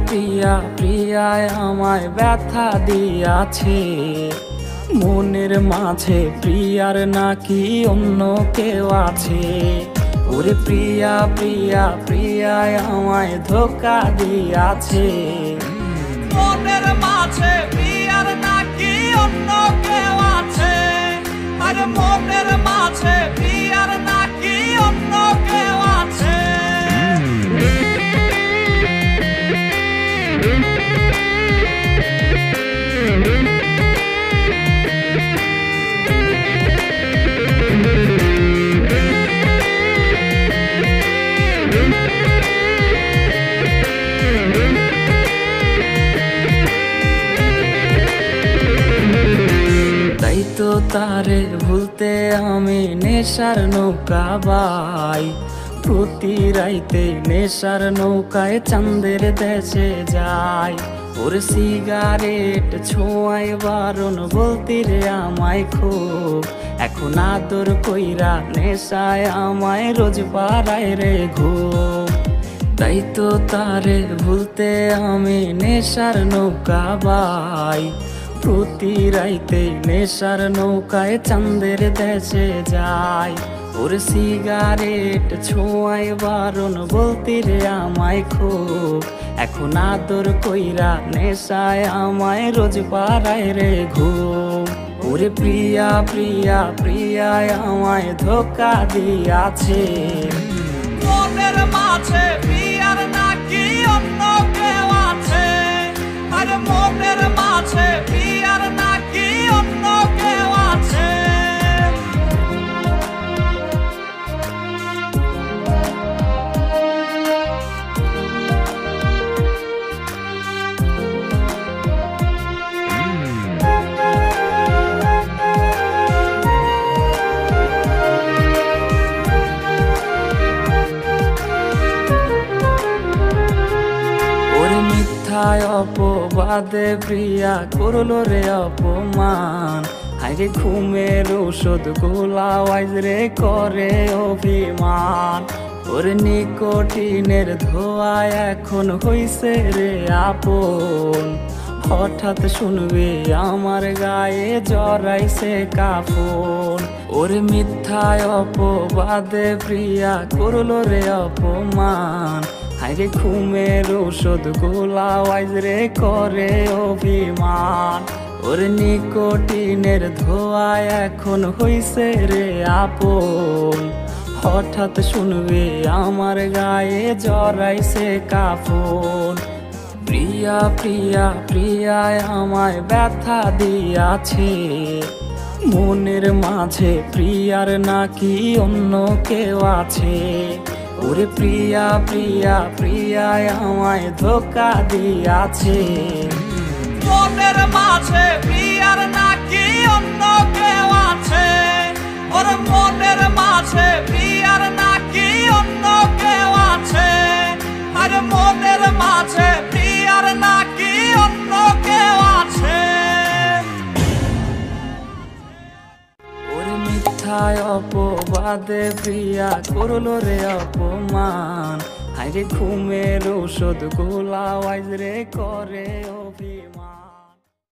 প্রিয়া প্রিয়ায় আমায় ব্যথা দিয়াছে, মনের মাঝে প্রিয়ার নাকি অন্য কেউ আছে। ওরে প্রিয়া প্রিয়া প্রিয়ায় আমায় ধোঁকা দিয়াছে, মনের মাঝে প্রিয়ার নাকি অন্য কেউ আছে। আরে মনের মাঝে প্রিয়ার নাকি অন্য কেউ আছে। তাই তো তারে ভুলতে আমি নেশার নৌকা বাই, প্রতি রাইতে নেশার নৌকায় চাঁদের দেশে যাই। ওর সিগারেট ছোঁয়ায় বারণ বলতি রে আমায় খুব, এখন আদর কইরা নেশায় আমায় রোজ পাড়ায় রে ঘুম। তাই তো তারে ভুলতে আমি নেশার নৌকা বাই, প্রতি রাইতে নেশার নৌকায় চাঁদের দেশে যাই। ওর সিগারেট ছোঁয়ায় বারণ বলতি রে আমায় খুব, এখন আদর কইরা নেশায় আমায় রোজ পাড়ায় রে ঘুম। ওরে প্রিয়া প্রিয়া প্রিয়ায় আমায় ধোঁকা দিয়াছে, মনের মাঝে প্রিয়ার নাকি অন্য কেউ আছে। আরে মনের মাঝে প্রিয়ার নাকি অন্য কেউ আছে। অপবাদে প্রিয়া করলো রে অপমান, হাইরে ঘুমের ওষুধ গোলাওয়াইজ রে করে অভিমান। ওর নিকোটিনের ধোঁয়ায় এখন হইছে রে আপন, হঠাৎ শুনবে আমার গায়ে জড়াইছে কাফন। ওর মিথ্যায় অপবাদে প্রিয়া করলো রে অপমান, হাইরে ঘুমের ওষুধ গোলাওয়াইজ রে করে অভিমান। ওর নিকোটিনের ধোঁয়ায় এখন হইছে রে আপন, হঠাৎ শুনবে আমার গায়ে জড়াইছে কাফন। প্রিয়া প্রিয়া প্রিয়ায় আমায় ব্যথা দিয়াছে, মনের মাঝে প্রিয়ার নাকি অন্য কেউ আছে। ওরে প্রিয়া প্রিয়া প্রিয়ায় আমায় ধোঁকা দিয়াছে, মনের মাঝে প্রিয়ার নাকি অন্য কেউ আছে। ওর মনের মাঝে প্রিয়ার নাকি অন্য কেউ আছে। আরে মনের মাঝে প্রিয়ার নাকি অন্য কেউ আছে। ওরে মিথ্যায় অপবাদে প্রিয়া করলো রে অপমান, হাইরে ঘুমের ওষুধ গোলাওয়াইজ রে করে অভিমান।